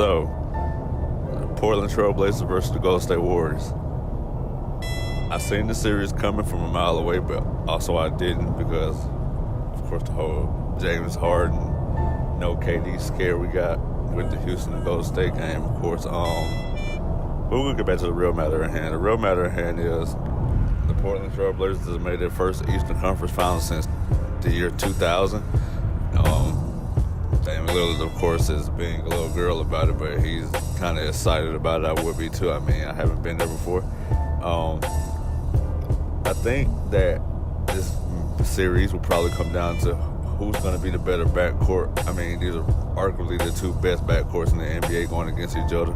So, Portland Trailblazers versus the Golden State Warriors. I seen the series coming from a mile away, but also I didn't because, of course, the whole James Harden, no KD scare we got with the Houston and Golden State game, of course. But we'll get back to the real matter at hand. The real matter at hand is the Portland Trailblazers have made their first Eastern Conference Finals since the year 2000. Damian Lillard, of course, is being a little girl about it, but he's kind of excited about it. I would be too. I mean, I haven't been there before. I think that this series will probably come down to who's going to be the better backcourt. I mean, these are arguably the two best backcourts in the NBA going against each other.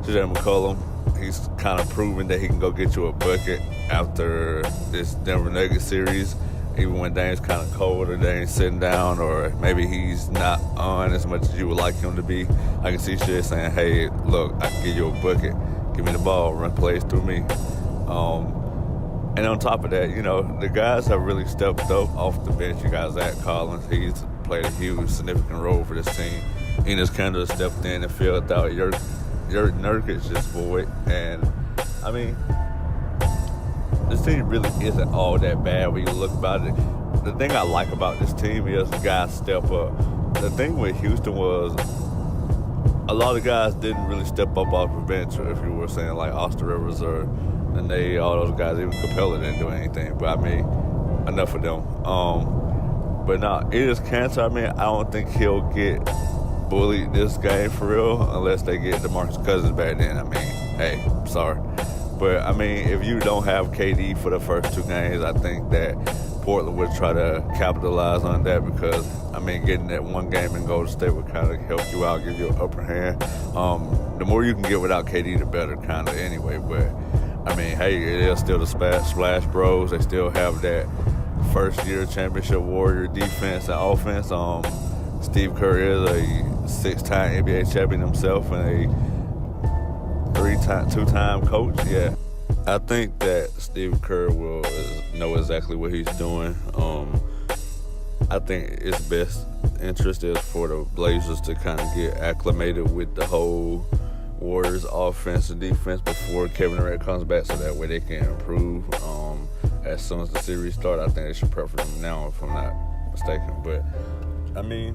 CJ McCollum, he's kind of proven that he can go get you a bucket after this Denver Nuggets series. Even when Dame's kind of cold or Dame's sitting down or maybe he's not on as much as you would like him to be, I can see shit saying, hey, look, I can give you a bucket. Give me the ball, run plays through me. And on top of that, you know, the guys have really stepped up off the bench. You got Zach Collins. He's played a huge, significant role for this team. Enes Kanter stepped in and filled out your Nurkic's void. And, I mean, this team really isn't all that bad when you look about it. The thing I like about this team is guys step up. The thing with Houston was a lot of guys didn't really step up off the bench, if you were saying like Austin Rivers or Nene, all those guys. Even Capella didn't do anything. But, I mean, enough of them. But no, Enes Kanter, I mean, I don't think he'll get bullied this game for real unless they get DeMarcus Cousins back then. I mean, hey, sorry. But, I mean, if you don't have KD for the first two games, I think that Portland would try to capitalize on that because, I mean, getting that one game in Golden State would kind of help you out, give you an upper hand. The more you can get without KD, the better, kind of, anyway. But, I mean, hey, it is still the Splash Bros. They still have that first-year championship warrior defense and offense. Steve Kerr is a 6-time NBA champion himself and a two-time coach. Yeah, I think that Steve Kerr will know exactly what he's doing. I think its best interest is for the Blazers to kind of get acclimated with the whole Warriors offense and defense before Kevin Durant comes back, so that way they can improve. As soon as the series starts, I think they should prep for them now, if I'm not mistaken. But I mean,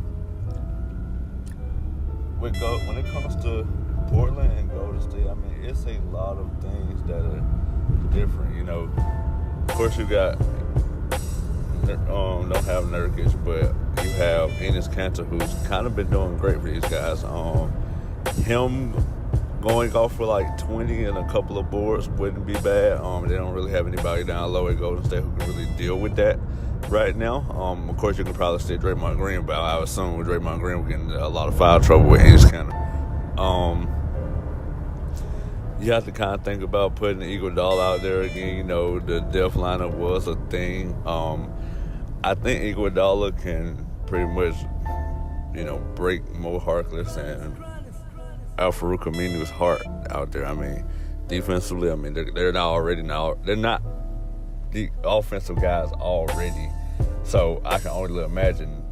when it comes to Portland and Golden State, I mean, it's a lot of things that are different, you know. Of course, you got don't have Nurkic, but you have Enes Kanter, who's kind of been doing great for these guys. Him going off for like 20 and a couple of boards wouldn't be bad. They don't really have anybody down low at Golden State who can really deal with that right now. Of course, you could probably say Draymond Green, but I would assume with Draymond Green, we're getting a lot of foul trouble with Enes Kanter. You have to kind of think about putting Iguodala out there again. You know, the depth lineup was a thing. I think Iguodala can pretty much, you know, break Mo Harkless and Al-Farouq Aminu's heart out there. I mean, defensively, I mean, they're not the offensive guys already. So I can only imagine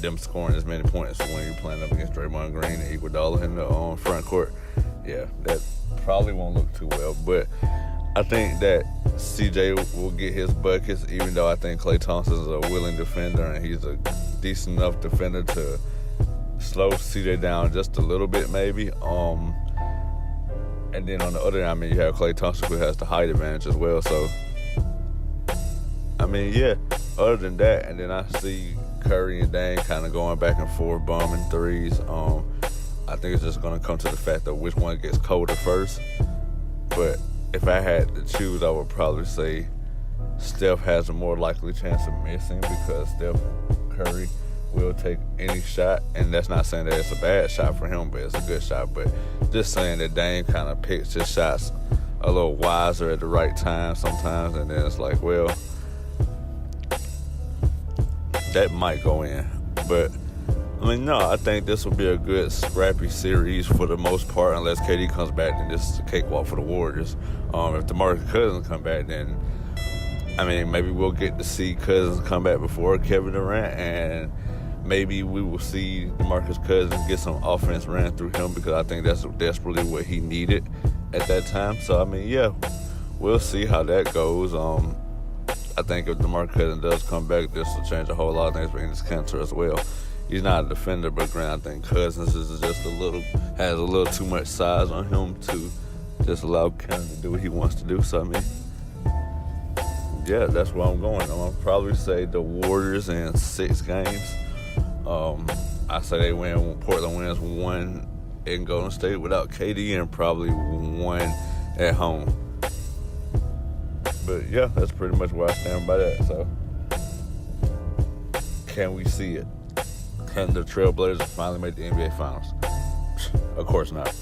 them scoring as many points when you're playing up against Draymond Green and Iguodala in the front court. Yeah, that probably won't look too well. But I think that CJ will get his buckets, even though I think Klay Thompson is a willing defender and he's a decent enough defender to slow CJ down just a little bit, maybe. And then on the other end, I mean, you have Klay Thompson who has the height advantage as well. So, I mean, yeah, other than that, and then I see Curry and Dame kind of going back and forth, bombing threes. I think it's just going to come to the fact of which one gets colder first. But if I had to choose, I would probably say Steph has a more likely chance of missing because Steph Curry will take any shot. And that's not saying that it's a bad shot for him, but it's a good shot. But just saying that Dame kind of picks his shots a little wiser at the right time sometimes. And then it's like, well, that might go in. But I mean, no, I think this will be a good scrappy series for the most part, unless KD comes back, then this is a cakewalk for the Warriors. If DeMarcus Cousins come back, then, I mean, maybe we'll get to see Cousins come back before Kevin Durant, and maybe we will see DeMarcus Cousins get some offense ran through him, because I think that's desperately what he needed at that time. So, I mean, yeah, we'll see how that goes. I think if DeMarcus Cousins does come back, this will change a whole lot of things for Enes Kanter as well. He's not a defender, but Grant, I think Cousins is just has a little too much size on him to just allow Kanter to do what he wants to do. So, I mean, yeah, that's where I'm going. I'm going to probably say the Warriors in 6 games. I say Portland wins 1 in Golden State without KD, and probably 1 at home. But yeah, that's pretty much where I stand by that. So, can we see it? Can the Trailblazers finally make the NBA Finals? Of course not.